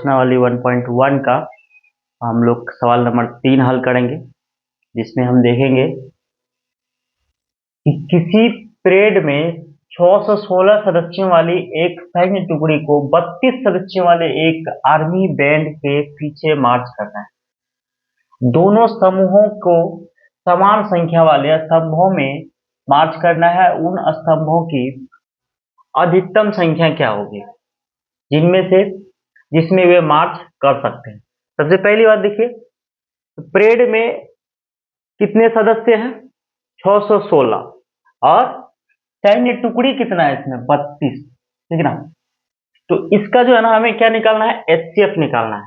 प्रश्नावली 1.1 का हम लोग सवाल नंबर 3 हल करेंगे, जिसमें हम देखेंगे कि किसी परेड में 616 सदस्यों वाली एक सैन्य टुकड़ी को 32 सदस्यों वाले एक आर्मी बैंड के पीछे मार्च करना है। दोनों समूहों को समान संख्या वाले स्तंभों में मार्च करना है। उन स्तंभों की अधिकतम संख्या क्या होगी जिसमें वे मार्च कर सकते हैं। सबसे पहली बात देखिए, परेड में कितने सदस्य हैं? 616 और सैन्य टुकड़ी कितना है इसमें? 32, ठीक है ना। तो इसका जो है ना, हमें क्या निकालना है? एचसीएफ निकालना है।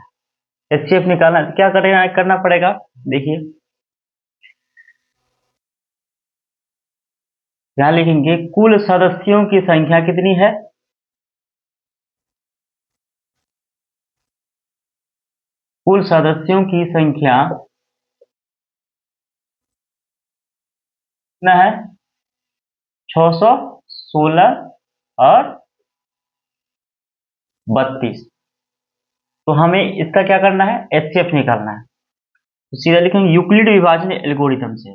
एचसीएफ निकालना है तो क्या करना पड़ेगा? देखिए यहां लिखेंगे कुल सदस्यों की संख्या कितनी है? कुल सदस्यों की संख्या कितना है? 616 और 32। तो हमें इसका क्या करना है? एचसीएफ निकालना है। तो सीधा लिखेंगे यूक्लिड विभाजन एल्गोरिथम से।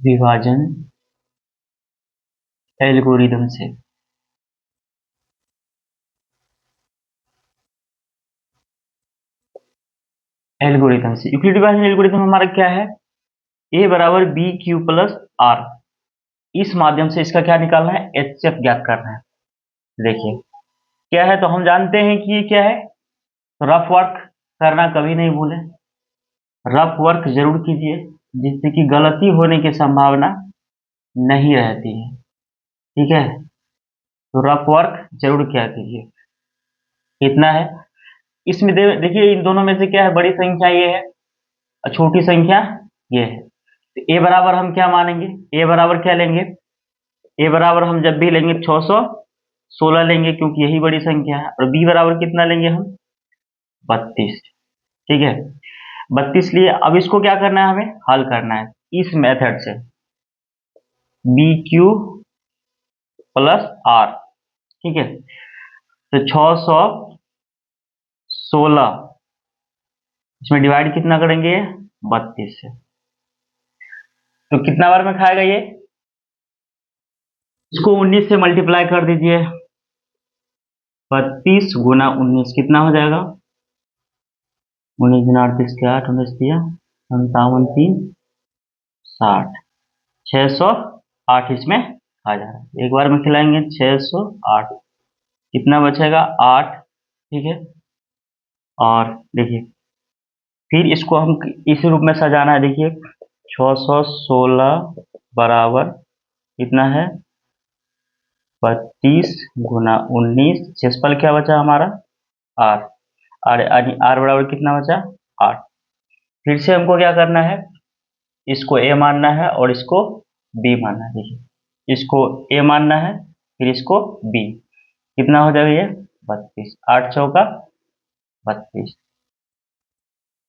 विभाजन एल्गोरिथम से यूक्लिड विभाजन एल्गोरिथम हमारा क्या है? ए बराबर बी क्यू प्लस आर। इस माध्यम से इसका क्या निकालना है? एचसीएफ ज्ञात करना है। देखिए क्या है, तो हम जानते हैं कि ये क्या है। रफ वर्क करना कभी नहीं भूलें, रफ वर्क जरूर कीजिए, जिससे कि गलती होने की संभावना नहीं रहती है, ठीक है। तो रफ वर्क जरूर किया कीजिए। कितना है इसमें? देखिए इन दोनों में से क्या है? बड़ी संख्या ये है और छोटी संख्या ये है। तो ए बराबर हम क्या मानेंगे? ए बराबर क्या लेंगे? ए बराबर हम जब भी लेंगे 616 लेंगे, क्योंकि यही बड़ी संख्या है। और बी बराबर कितना लेंगे हम? 32, ठीक है। 32 लिए अब इसको क्या करना है? हमें हल करना है इस मेथड से, बी क्यू प्लस आर, ठीक है। तो 616 इसमें डिवाइड कितना करेंगे? 32 से। तो कितना बार में खाएगा ये? इसको 19 से मल्टीप्लाई कर दीजिए। 32 गुना 19 कितना हो जाएगा? 19 गुना 38 के 8, 19 दिया 57, 3 60, 608 इसमें आ जा रहा है। एक बार में खिलाएंगे 608, कितना बचेगा? 8, ठीक है। और देखिए फिर इसको हम इस रूप में सजाना है। देखिए 616 बराबर कितना है? 32 गुना 19, शेषफल क्या बचा हमारा? 8। आर बराबर कितना बचा? 8। फिर से हमको क्या करना है? इसको ए मानना है और इसको बी मानना है। देखिए इसको ए मानना है, फिर इसको बी। कितना हो जाएगा ये? 32। 8 चौका 32,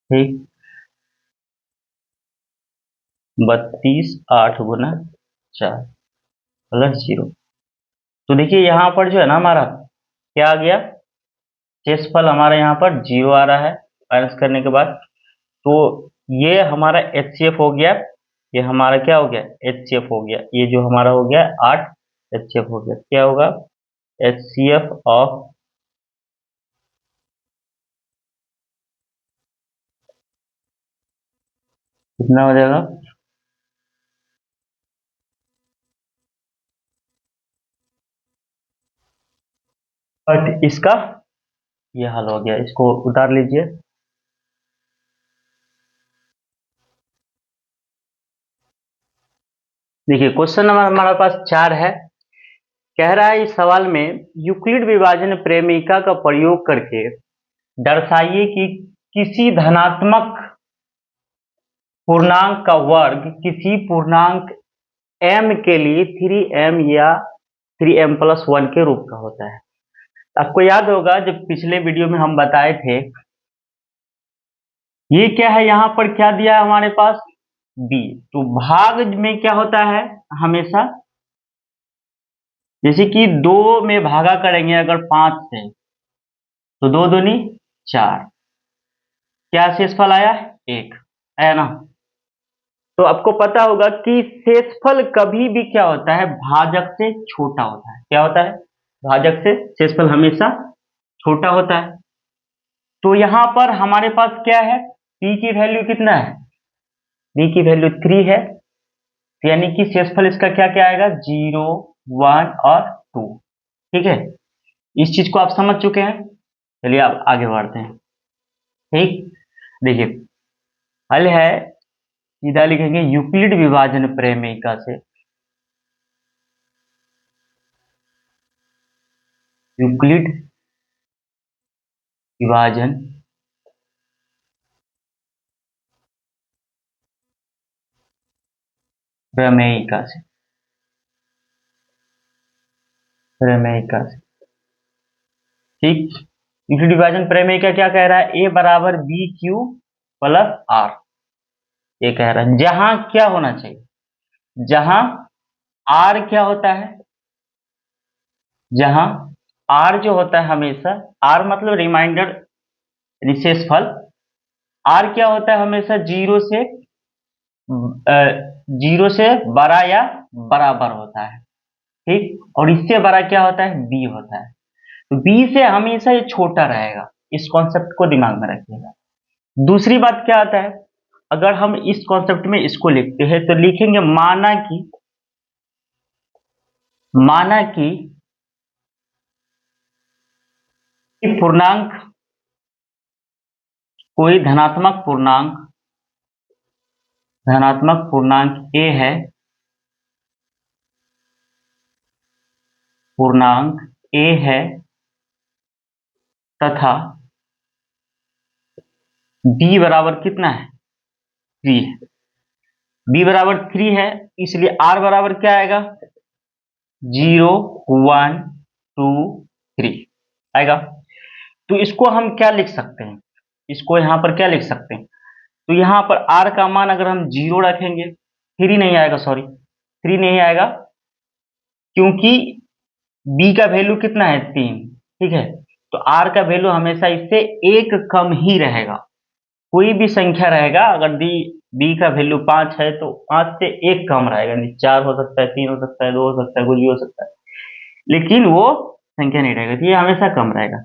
ठीक। 32 8 गुना 4 प्लस 0। तो देखिए यहाँ पर जो है ना, हमारा क्या आ गया? शेषफल हमारा यहाँ पर 0 आ रहा है माइनस करने के बाद। तो ये हमारा एचसीएफ हो गया। ये हमारा क्या हो गया? एचसीएफ हो गया। ये जो हमारा हो गया 8 एचसीएफ हो गया। क्या होगा? एचसीएफ ऑफ कितना हो जाएगा? बट इसका ये हल हो गया। इसको उतार लीजिए। देखिए क्वेश्चन नंबर हमारे पास 4 है। कह रहा है इस सवाल में यूक्लिड विभाजन प्रेमिका का प्रयोग करके दर्शाइए कि किसी धनात्मक पूर्णांक का वर्ग किसी पूर्णांक m के लिए 3m या 3m प्लस 1 के रूप का होता है। आपको याद होगा जब पिछले वीडियो में हम बताए थे, ये क्या है? यहाँ पर क्या दिया है हमारे पास? b। तो भाग में क्या होता है? हमेशा जैसे कि 2 में भागा करेंगे अगर 5 से, तो 2 दूनी 4, क्या शेषफल आया? 1 आया ना। तो आपको पता होगा कि शेषफल कभी भी क्या होता है, भाजक से छोटा होता है। क्या होता है? भाजक से शेषफल हमेशा छोटा होता है। तो यहां पर हमारे पास क्या है, p की वैल्यू कितना है? p की वैल्यू 3 है, यानी कि शेषफल इसका क्या क्या आएगा? 0, 1 और 2। ठीक है, इस चीज को आप समझ चुके हैं। चलिए आप आगे बढ़ते हैं। ठीक, देखिए हल है, सीधा लिखेंगे यूक्लिड विभाजन प्रमेयिका से। यूक्लिड विभाजन प्रमेयिका से, प्रमेयिका से। ठीक, यूक्लिड विभाजन प्रमेयिका क्या कह रहा है? ए बराबर बी क्यू प्लस आर, ये कह रहा है। जहां क्या होना चाहिए, जहां आर क्या होता है, जहां आर जो होता है हमेशा, आर मतलब रिमाइंडर शेषफल, आर क्या होता है हमेशा? 0 से बड़ा या बराबर होता है। ठीक, और इससे बड़ा क्या होता है? बी होता है। तो बी से हमेशा ये छोटा रहेगा, इस कॉन्सेप्ट को दिमाग में रखिएगा। दूसरी बात क्या आता है, अगर हम इस कॉन्सेप्ट में इसको लिखते हैं तो लिखेंगे माना कि पूर्णांक, कोई धनात्मक पूर्णांक ए है, पूर्णांक ए है तथा बी बराबर कितना है? 3 है। बी बराबर 3 है, इसलिए आर बराबर क्या आएगा? 0, 1, 2, 3 आएगा। तो इसको हम क्या लिख सकते हैं, इसको यहां पर क्या लिख सकते हैं? तो यहां पर आर का मान अगर हम 0 रखेंगे, 3 नहीं आएगा, सॉरी 3 नहीं आएगा, क्योंकि बी का वैल्यू कितना है? 3। ठीक है, तो आर का वैल्यू हमेशा इससे 1 कम ही रहेगा। कोई भी संख्या रहेगा, अगर दी बी का वैल्यू 5 है तो 5 से 1 कम रहेगा, नहीं 4 हो सकता है, 3 हो सकता है, 2 हो सकता है, कुछ भी हो सकता है, लेकिन वो संख्या नहीं रहेगा, तो ये हमेशा कम रहेगा।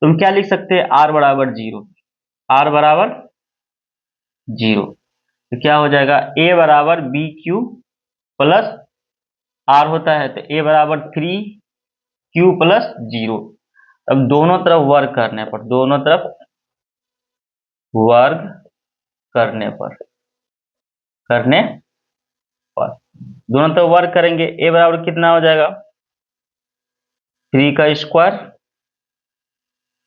तुम क्या लिख सकते हैं? आर बराबर 0, आर बराबर 0। तो क्या हो जाएगा? ए बराबर बी क्यू प्लस आर होता है, तो ए बराबर 3 क्यू प्लस 0। अब दोनों तरफ वर्ग करने पर, दोनों तरफ वर्ग करने पर, करने पर दोनों तरफ वर्ग करेंगे, ए बराबर कितना हो जाएगा? 3 का स्क्वायर,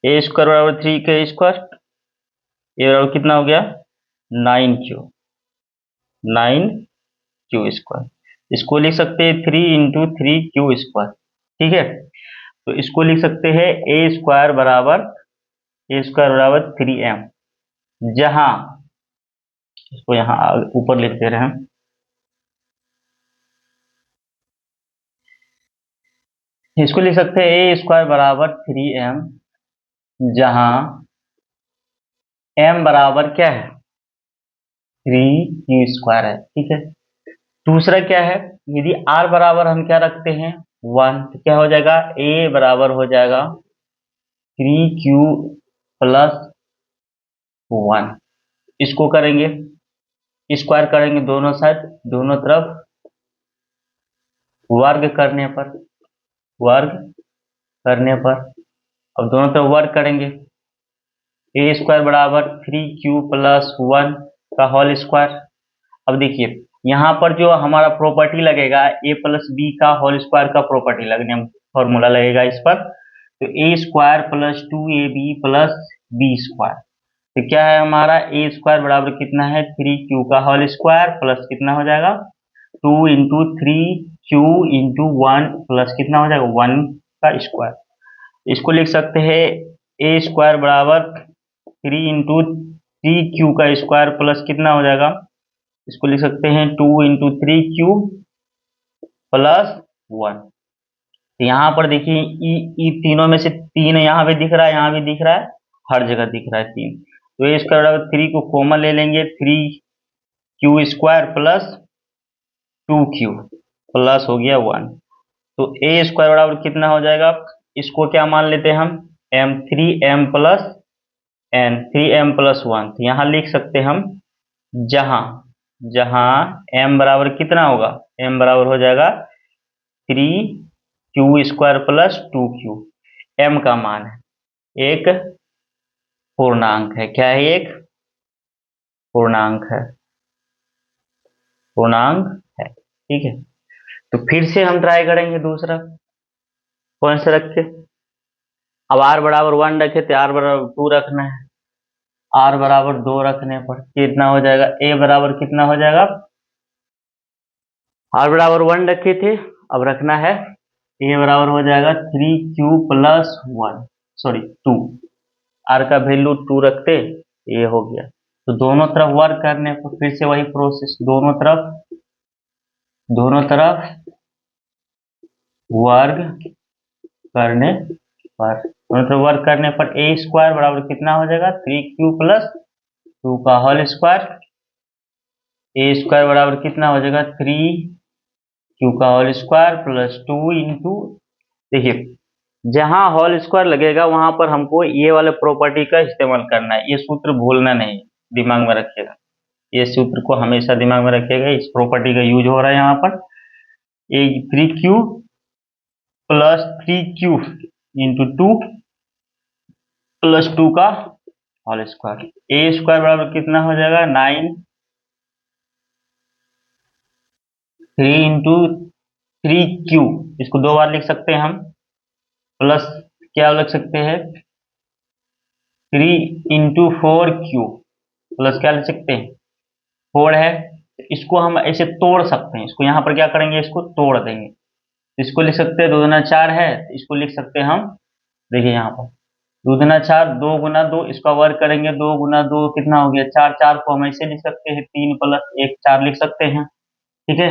ए स्क्वायर बराबर 3 का स्क्वायर, ए बराबर कितना हो गया? 9 स्क्वायर। इसको लिख सकते हैं 3 × 3 क्यू स्क्वायर। ठीक है, तो इसको लिख सकते हैं ए स्क्वायर बराबर 3m, जहां इसको यहां ऊपर लिख दे रहे हैं, इसको लिख सकते हैं ए स्क्वायर बराबर 3m, जहां m बराबर क्या है? 3 क्यू स्क्वायर है। ठीक है, दूसरा क्या है, यदि r बराबर हम क्या रखते हैं? 1, तो क्या हो जाएगा? a बराबर हो जाएगा 3q+1। इसको करेंगे, स्क्वायर करेंगे दोनों साइड, दोनों तरफ वर्ग करने पर, वर्ग करने पर, अब दोनों तरफ वर्ग करेंगे, ए स्क्वायर बराबर 3q+1 का होल स्क्वायर। अब देखिए यहाँ पर जो हमारा प्रॉपर्टी लगेगा, ए प्लस बी का होल स्क्वायर का प्रॉपर्टी लगने, फॉर्मूला लगेगा इस पर, तो ए स्क्वायर प्लस 2ab+b स्क्वायर। तो क्या है हमारा? ए स्क्वायर बराबर कितना है? 3q का होल स्क्वायर प्लस कितना हो जाएगा? 2 × 3q × 1 प्लस कितना हो जाएगा? 1 का स्क्वायर। इसको लिख सकते हैं ए स्क्वायर बराबर 3 × 3q का स्क्वायर प्लस कितना हो जाएगा? इसको लिख सकते हैं 2 × 3q+1। तो यहाँ पर देखिए ई तीनों में से 3 यहाँ भी दिख रहा है, यहाँ भी दिख रहा है, हर जगह दिख रहा है 3। तो ए स्क्वायर बराबर 3 को कॉमन ले लेंगे, 3q square plus 2q plus हो गया 1। तो ए स्क्वायर बराबर कितना हो जाएगा, इसको क्या मान लेते हैं हम, m3m प्लस n, 3m+1। तो यहाँ लिख सकते हैं हम, जहां जहां m बराबर कितना होगा, m बराबर हो जाएगा 3q square plus 2q। m का मान है, एक पूर्णांक है, क्या है, एक पूर्णांक है, पूर्णांक है, ठीक है। तो फिर से हम ट्राई करेंगे दूसरा, कौन सा रखे, अब r बराबर 1 रखे थे, r बराबर 2 रखना है, r बराबर 2 रखने पर कितना हो जाएगा, a बराबर कितना हो जाएगा, r बराबर 1 रखे थे, अब रखना है a बराबर हो जाएगा 3q+1, सॉरी 2, r का वैल्यू 2 रखते, ये हो गया। तो दोनों तरफ वर्क करने पर फिर से वही प्रोसेस, दोनों तरफ वर्ग करने पर, दोनों तरफ वर्क करने पर a स्क्वायर बराबर कितना हो जाएगा, 3q+2 का होल स्क्वायर, a स्क्वायर बराबर कितना हो जाएगा, 3q का होल स्क्वायर प्लस 2 इंटू, देखिए जहां होल स्क्वायर लगेगा वहां पर हमको ये वाले प्रॉपर्टी का इस्तेमाल करना है, ये सूत्र भूलना नहीं, दिमाग में रखिएगा, ये सूत्र को हमेशा दिमाग में रखिएगा, इस प्रॉपर्टी का यूज हो रहा है यहाँ पर। ए 3q plus 3q into 2 plus 2 का होल स्क्वायर, ए स्क्वायर बराबर कितना हो जाएगा, 9, 3 इंटू 3q, इसको 2 बार लिख सकते हैं हम, प्लस क्या लिख सकते हैं, 3 इंटू 4q प्लस क्या लिख सकते हैं, 4 है, इसको हम ऐसे तोड़ सकते हैं, इसको यहाँ पर क्या करेंगे, इसको तोड़ देंगे, इसको लिख सकते हैं 2 गुना 4 है, इसको लिख सकते हैं हम, देखिए यहाँ पर 2 गुना 4, 2 गुना 2, इसका वर्ग करेंगे, 2 गुना 2 कितना हो गया 4, 4 को हम ऐसे लिख सकते हैं, 3 प्लस 1 4 लिख सकते हैं, ठीक है।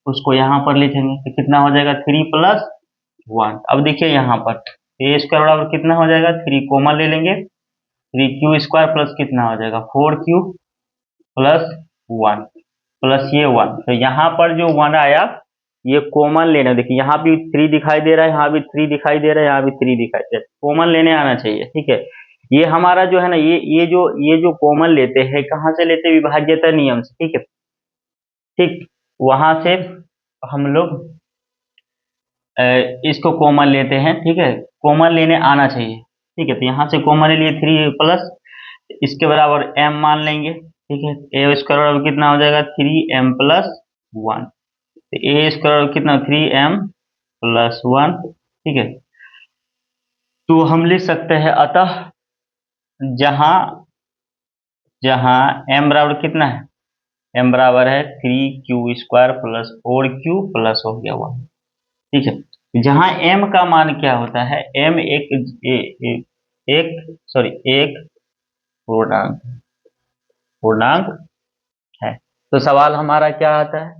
उसको यहाँ पर लिखेंगे तो कितना हो जाएगा, 3+1। अब देखिए यहाँ पर ए स्क्वायर बराबर कितना हो जाएगा, 3 कॉमन ले लेंगे, 3q स्क्वायर प्लस कितना हो जाएगा, 4q प्लस 1 प्लस ये 1। तो यहाँ पर जो 1 आया ये कॉमन लेना, देखिए यहाँ भी 3 दिखाई दे रहा है, यहाँ भी 3 दिखाई दे रहा है, यहाँ भी 3 दिखाई दे रहा है, कॉमन लेने आना चाहिए, ठीक है। ये हमारा जो है ना, ये जो कॉमन लेते हैं, कहाँ से लेते हैं, विभाज्यता नियम से, ठीक है, ठीक, वहां से हम लोग इसको कॉमन लेते हैं, ठीक है, कॉमन लेने आना चाहिए, ठीक है। तो यहाँ से कॉमन ले लिए 3 प्लस इसके बराबर m मान लेंगे, ठीक है, ए स्क्वायर बराबर कितना हो जाएगा, 3m+1, तो ए स्क्वायर कितना, 3m+1, ठीक है। तो हम लिख सकते हैं, अतः जहां जहां m बराबर कितना है, m बराबर है 3q square plus 4q plus हो गया 1, ठीक है। जहां m का मान क्या होता है, m एक पूर्णांक पूर्णांक है। तो सवाल हमारा क्या आता है,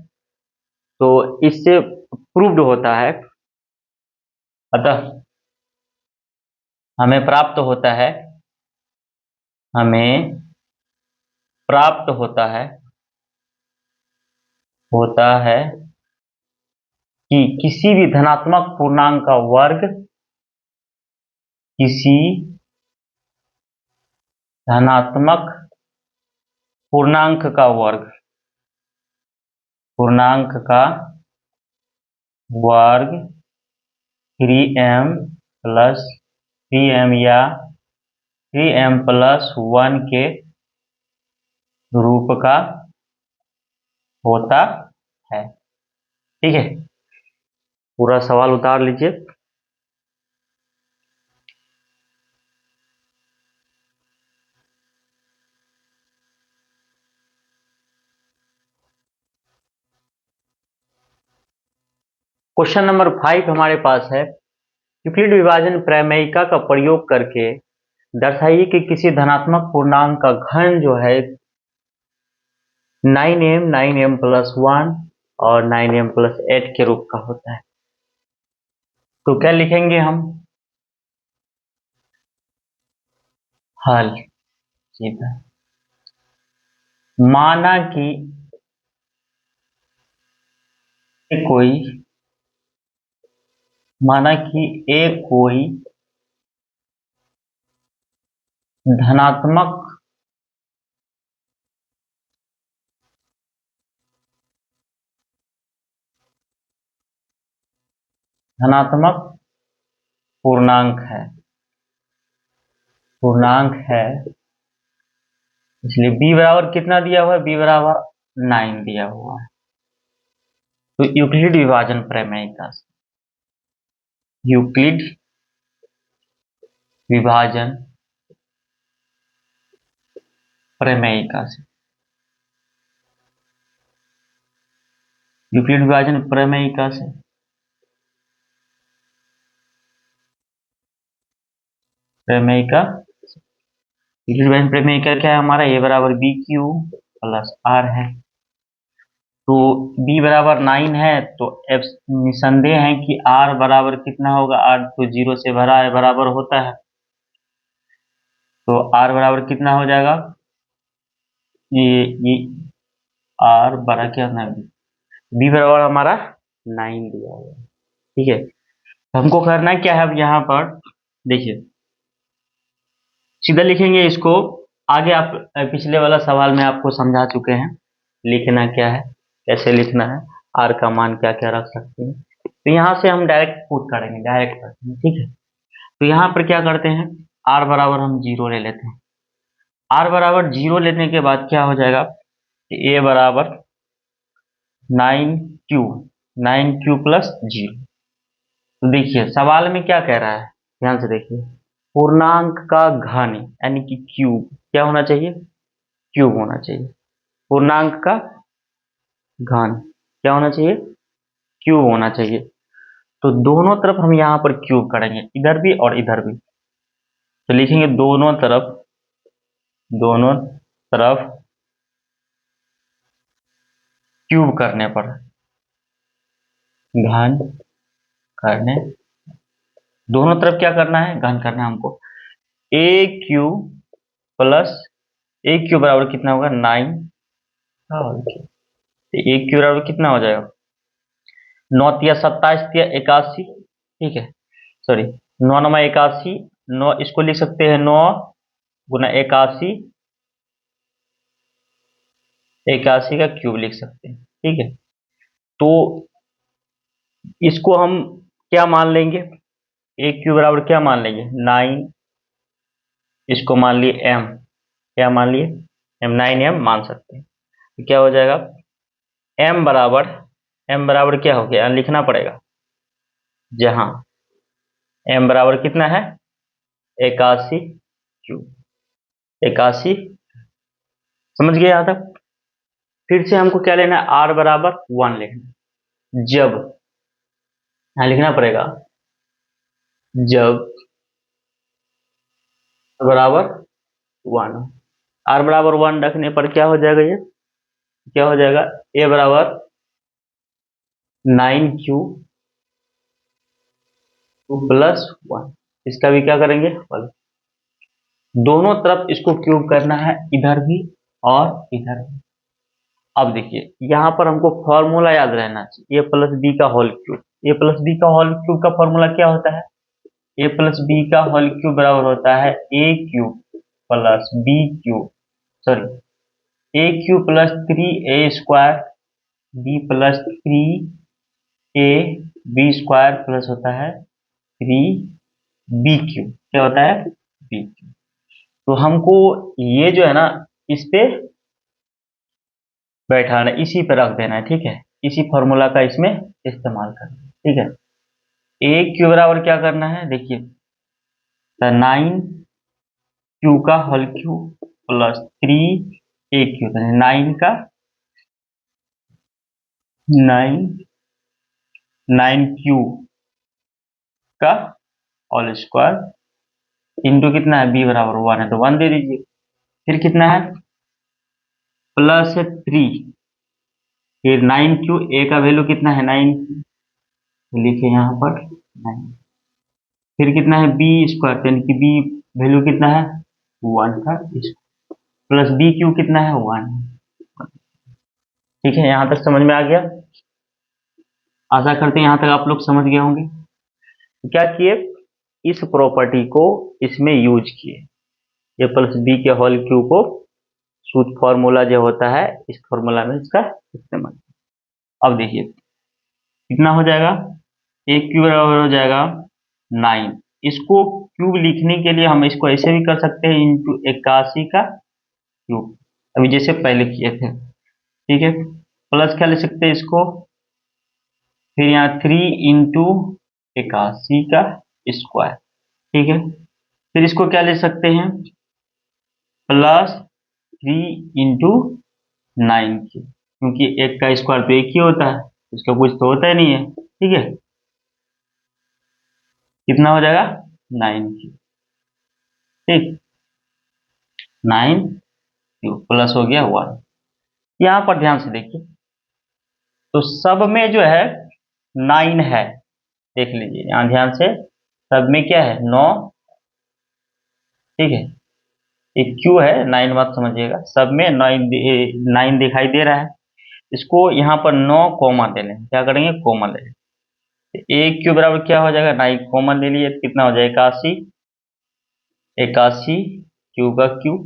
तो इससे प्रूव्ड होता है, अतः हमें प्राप्त होता है, हमें प्राप्त होता है कि किसी भी धनात्मक पूर्णांक का वर्ग किसी धनात्मक पूर्णांक का वर्ग वर्ग 3m+3m या 3m+1 के रूप का होता है, ठीक है। पूरा सवाल उतार लीजिए। क्वेश्चन नंबर 5 हमारे पास है, यूक्लिड विभाजन प्रमेयिका का प्रयोग करके दर्शाइए कि किसी धनात्मक पूर्णांक का घन जो है 9m 9m+1 और 9m+8 के रूप का होता है। तो क्या लिखेंगे हम? हल। सीधा। माना कि कोई माना कि ए कोई धनात्मक धनात्मक पूर्णांक है इसलिए b बराबर कितना दिया हुआ है? b बराबर 9 दिया हुआ है। तो यूक्लिड विभाजन प्रमेय का यूक्लिड विभाजन प्रमेयिका से यूक्लिड विभाजन प्रमेयिका से प्रमेयिका यूक्लिड विभाजन प्रमेयिका क्या है हमारा? ए बराबर बी क्यू प्लस आर है। तो b बराबर 9 है तो एफ निसंदेह है कि r बराबर कितना होगा? r तो 0 से भरा है, बराबर होता है। तो r बराबर कितना हो जाएगा? ये r बड़ा क्या होना है? b बराबर हमारा 9 दिया हुआ है। ठीक है, तो हमको करना क्या है अब यहाँ पर? देखिए, सीधा लिखेंगे इसको। आगे आप पिछले वाला सवाल में आपको समझा चुके हैं लिखना क्या है, कैसे लिखना है, r का मान क्या क्या रख सकते हैं। तो यहाँ से हम डायरेक्ट पुट करेंगे, डायरेक्ट करते हैं। ठीक है, तो यहाँ पर क्या करते हैं? r बराबर हम 0 ले लेते हैं। r बराबर 0 लेने के बाद क्या हो जाएगा? a बराबर 9q 9q प्लस 0। तो देखिए सवाल में क्या कह रहा है, ध्यान से देखिए। पूर्णांक का घन यानी कि क्यूब क्या होना चाहिए? क्यूब होना चाहिए। पूर्णांक का घन क्या होना चाहिए? क्यूब होना चाहिए। तो दोनों तरफ हम यहाँ पर क्यूब करेंगे, इधर भी और इधर भी। तो लिखेंगे दोनों तरफ क्यूब करने पर घन करने दोनों तरफ क्या करना है? घन करना है हमको। ए क्यू प्लस ए क्यू बराबर कितना होगा? 9। ए क्यू बराबर कितना हो जाएगा? 9 तिया 27 तिया 81। ठीक है, सॉरी, 9 9 81। 9 इसको लिख सकते हैं 9 गुना 81, 81 का क्यूब लिख सकते हैं। ठीक है, तो इसको हम क्या मान लेंगे? ए क्यू बराबर क्या मान लेंगे? 9। इसको मान लिए एम, क्या मान लिए? एम 9 एम मान सकते हैं। तो क्या हो जाएगा? एम बराबर क्या हो गया? लिखना पड़ेगा, जहां एम बराबर कितना है? 81 क्यूब। 81, समझ गए यहां तक? फिर से हमको क्या लेना है? आर बराबर 1 लेना है। जब यहां लिखना पड़ेगा, जब बराबर 1, आर बराबर 1 रखने पर क्या हो जाएगा? ये क्या हो जाएगा? ए बराबर 9q प्लस 1। इसका भी क्या करेंगे? दोनों तरफ इसको क्यूब करना है, इधर भी और इधर भी। अब देखिए यहाँ पर हमको फॉर्मूला याद रहना चाहिए, ए प्लस बी का whole cube. A plus B का होल क्यूब का फॉर्मूला क्या होता है? ए प्लस बी का होल क्यूब बराबर होता है A cube plus B cube, sorry, A cube plus 3a² B plus 3a B square plus होता है 3b क्यूब। क्या होता है? B cube. तो हमको ये जो है ना, इस पे बैठाना, इसी पे रख देना है। ठीक है, इसी फॉर्मूला का इसमें इस्तेमाल करना है। ठीक है, ए क्यू बराबर क्या करना है? देखिए, 9q का whole cube plus 3a Q, 9 का 9 का होल स्क्वायर इंटू कितना है? बी बराबर 1 है तो 1 दे दीजिए। फिर कितना है? प्लस 3, फिर 9q, ए का वैल्यू कितना है? 9, लिखे यहाँ पर 9। फिर कितना है बी स्क्वायर, यानी कि बी वैल्यू कितना है 1 था, प्लस बी क्यू कितना है 1। ठीक है, यहां तक समझ में आ गया। आशा करते हैं यहां तक आप लोग समझ गए होंगे। तो क्या किए, इस प्रॉपर्टी को इसमें यूज किए, ए प्लस बी के होल क्यू को सूत्र फॉर्मूला जो होता है इस फॉर्मूला में इसका इस्तेमाल। अब देखिए कितना हो जाएगा, ए क्यू बराबर हो जाएगा 9। इसको क्यूब लिखने के लिए हम इसको ऐसे भी कर सकते हैं, इंटू 81 का क्यूब, अभी जैसे पहले किए थे। ठीक है, प्लस क्या ले सकते हैं इसको, फिर यहाँ 3 इंटू 81 का स्क्वायर। ठीक है, फिर इसको क्या ले सकते हैं, प्लस 3 इंटू 9 की, क्योंकि एक का स्क्वायर तो एक ही होता है, इसका कुछ तो होता ही नहीं है। ठीक है, कितना हो जाएगा 9 की। ठीक, 9 क्यूब प्लस हो गया 1। यहां पर ध्यान से देखिए, तो सब में जो है 9 है, देख लीजिए यहां ध्यान से, सब में क्या है 9। ठीक है, एक क्यू है 9 मत समझिएगा, सब में 9 दिखाई दे रहा है। इसको यहाँ पर 9 कॉमन ले लें, क्या करेंगे कॉमन ले लें, ए क्यू बराबर क्या हो जाएगा 9 कॉमन ले लिए, कितना हो जाएगा 81। 81 क्यू का क्यू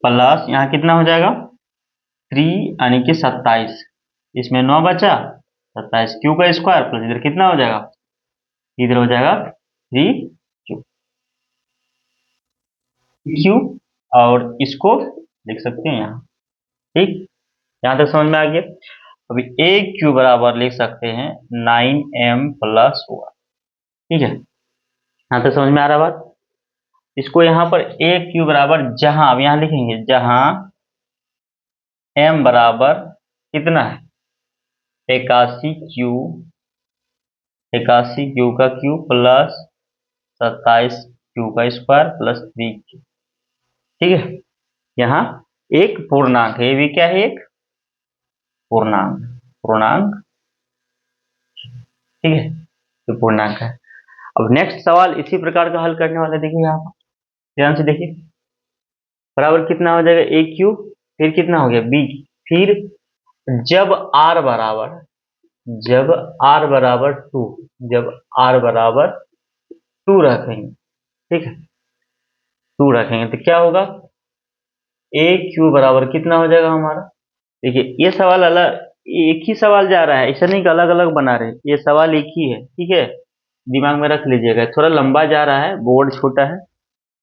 प्लस यहाँ कितना हो जाएगा 3 यानी कि 27, इसमें 9 बचा, 27 क्यू का स्क्वायर प्लस इधर कितना हो जाएगा, इधर हो जाएगा 3 क्यू क्यू, और इसको लिख सकते हैं यहाँ। ठीक, यहां तक समझ में आ गया। अभी ए क्यू बराबर लिख सकते हैं 9m प्लस 1। ठीक है, यहां तक समझ में आ रहा बात। इसको यहां पर ए क्यू बराबर, जहां अब यहां लिखेंगे जहां m बराबर कितना है 81 क्यू, 81 क्यू का क्यू प्लस 27 क्यू का स्क्वायर प्लस 3 क्यू। ठीक है, यहाँ एक पूर्णांक है, ये भी क्या है एक पूर्णांक, पूर्णांक। ठीक है, तो पूर्णांक है। अब नेक्स्ट सवाल इसी प्रकार का हल करने वाला देखिए, यहाँ पर ध्यान से देखिए, बराबर कितना हो जाएगा ए क्यू, फिर कितना हो गया बी, फिर जब आर बराबर, जब आर बराबर 2, जब आर बराबर 2 रखेंगे, ठीक है 2 रखेंगे तो क्या होगा, ए क्यू बराबर कितना हो जाएगा हमारा। देखिए ये सवाल अलग, एक ही सवाल जा रहा है, ऐसा नहीं कि अलग अलग बना रहे, ये सवाल एक ही है। ठीक है, दिमाग में रख लीजिएगा, थोड़ा लंबा जा रहा है, बोर्ड छोटा है,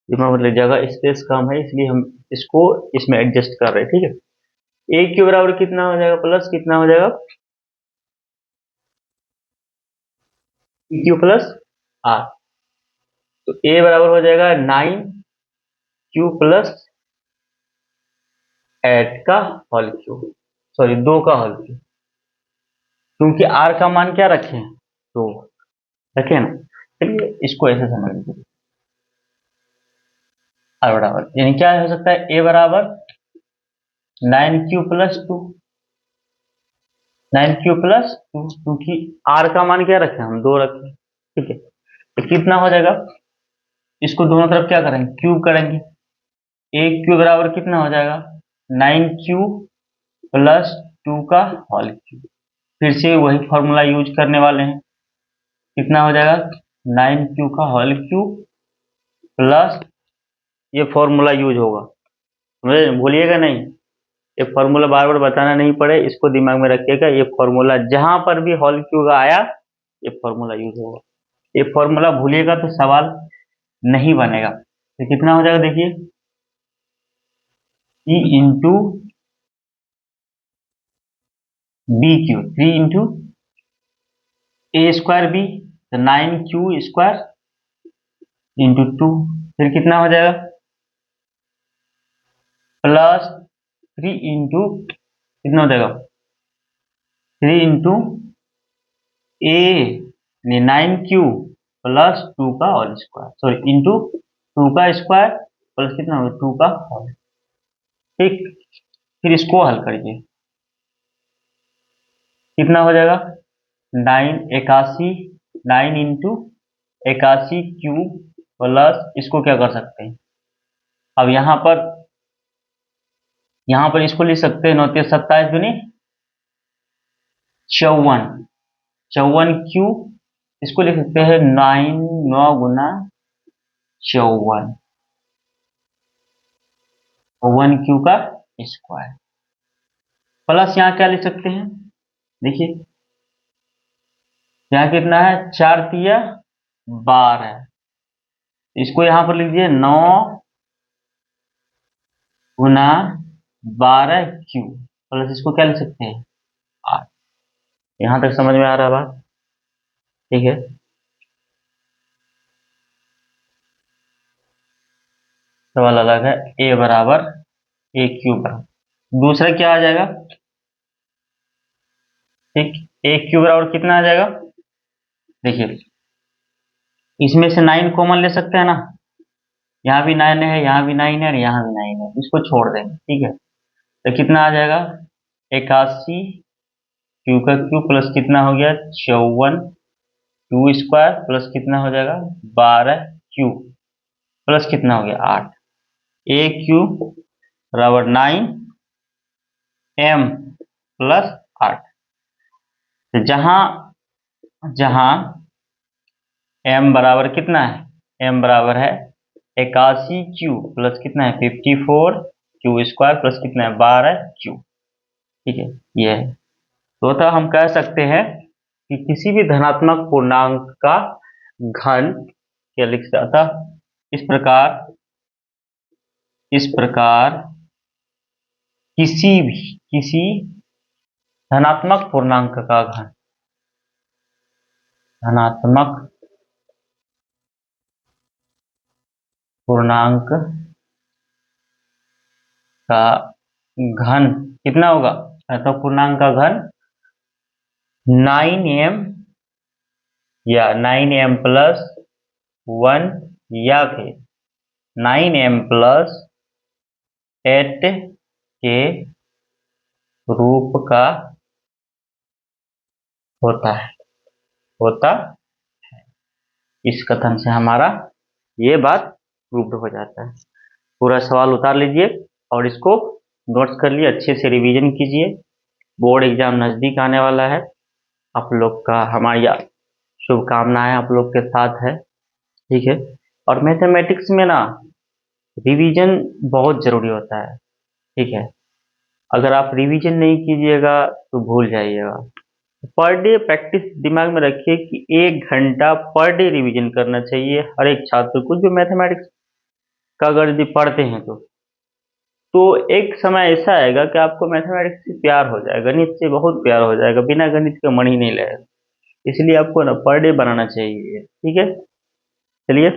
दिमाग में जगह स्पेस कम है, इसलिए हम इसको इसमें एडजस्ट कर रहे हैं। ठीक है, ए क्यू बराबर कितना हो जाएगा, प्लस कितना हो जाएगा क्यू प्लस आर, तो ए बराबर हो जाएगा 9 क्यू प्लस 8 का होल क्यू, सॉरी 2 का होल क्यू, क्योंकि आर का मान क्या रखे हैं 2 रखे ना। चलिए इसको ऐसे समझ लीजिए, आर बराबर यानी क्या हो सकता है, ए बराबर 9 क्यू प्लस 2, 9 क्यू प्लस 2, क्योंकि आर का मान क्या रखे हम 2 रखे। ठीक है, तो कितना हो जाएगा, इसको दोनों तरफ क्या करेंगे क्यूब करेंगे, ए क्यू बराबर कितना हो जाएगा 9 क्यू प्लस 2 का होल क्यूब, फिर से वही फॉर्मूला यूज करने वाले हैं, कितना हो जाएगा 9 क्यू का होल क्यूब प्लस, ये फॉर्मूला यूज होगा, समझे भूलिएगा नहीं, ये फॉर्मूला बार बार बताना नहीं पड़े, इसको दिमाग में रखिएगा, ये फॉर्मूला जहां पर भी होल क्यूब आया ये फॉर्मूला यूज होगा, ये फॉर्मूला भूलिएगा तो सवाल नहीं बनेगा। तो कितना हो जाएगा देखिए, E into B Q, 3 into A square B, तो 9 क्यू स्क्वायर इंटू 2, फिर कितना हो जाएगा प्लस 3 इंटू कितना हो जाएगा 3 इंटू ए 9 क्यू प्लस 2 का होल स्क्वायर, सॉरी इंटू 2 का स्क्वायर प्लस कितना होगा 2 का होल। ठीक, फिर इसको हल करिए, कितना हो जाएगा 9 81 9 इंटू 81 क्यूब प्लस इसको क्या कर सकते हैं, अब यहाँ पर इसको लिख सकते हैं 9 3 27 दूनी 54, 54 क्यूब, इसको लिख सकते हैं 9 गुना 54, 1 क्यू का स्क्वायर, प्लस यहाँ क्या लिख सकते हैं, देखिए यहाँ कितना है 4 तिया 12, इसको यहाँ पर लिख दिए 9 गुना 12 क्यू, प्लस इसको क्या लिख सकते हैं 8। यहाँ तक समझ में आ रहा है बात, ठीक है। सवाल अलग है, ए बराबर ए क्यूब बराबर, दूसरा क्या आ जाएगा, ठीक, ए क्यूब बराबर कितना आ जाएगा, देखिए इसमें से 9 कॉमन ले सकते हैं ना, यहाँ भी 9 है, यहाँ भी 9 है और यहाँ भी 9 है, इसको छोड़ देंगे, ठीक है। तो कितना आ जाएगा 81 क्यू का क्यू प्लस कितना हो गया 54 क्यू स्क्वायर प्लस कितना हो जाएगा 12 क्यू प्लस कितना हो गया 8, ए क्यू बराबर 9 एम प्लस 8, तो जहां एम बराबर कितना है, एम बराबर है 81 क्यू प्लस कितना है 54 क्यू स्क्वायर प्लस कितना है 12 क्यू, ठीक है ये है। तो अतः हम कह सकते हैं कि किसी भी धनात्मक पूर्णांक का घन क्या लिख सकते, अतः इस प्रकार किसी धनात्मक पूर्णांक का घन, धनात्मक पूर्णांक का घन कितना होगा, धनात्मक पूर्णांक का घन 9m या 9m प्लस 1 या फिर 9m प्लस 8 के रूप का होता है, इस कथन से हमारा ये बात प्रूव्ड हो जाता है। पूरा सवाल उतार लीजिए और इसको नोट्स कर लिए, अच्छे से रिवीजन कीजिए, बोर्ड एग्जाम नजदीक आने वाला है, आप लोग का हमारी शुभकामनाएं आप लोग के साथ है, ठीक है। और मैथमेटिक्स में ना रिवीजन बहुत जरूरी होता है, ठीक है, अगर आप रिवीजन नहीं कीजिएगा तो भूल जाइएगा। पर डे प्रैक्टिस दिमाग में रखिए कि 1 घंटा पर डे रिवीजन करना चाहिए हर एक छात्र को, जो मैथमेटिक्स का अगर यदि पढ़ते हैं तो एक समय ऐसा आएगा कि आपको मैथमेटिक्स से प्यार हो जाएगा, गणित से बहुत प्यार हो जाएगा, बिना गणित का मन ही नहीं लगेगा, इसलिए आपको ना पर डे बनाना चाहिए, ठीक है। चलिए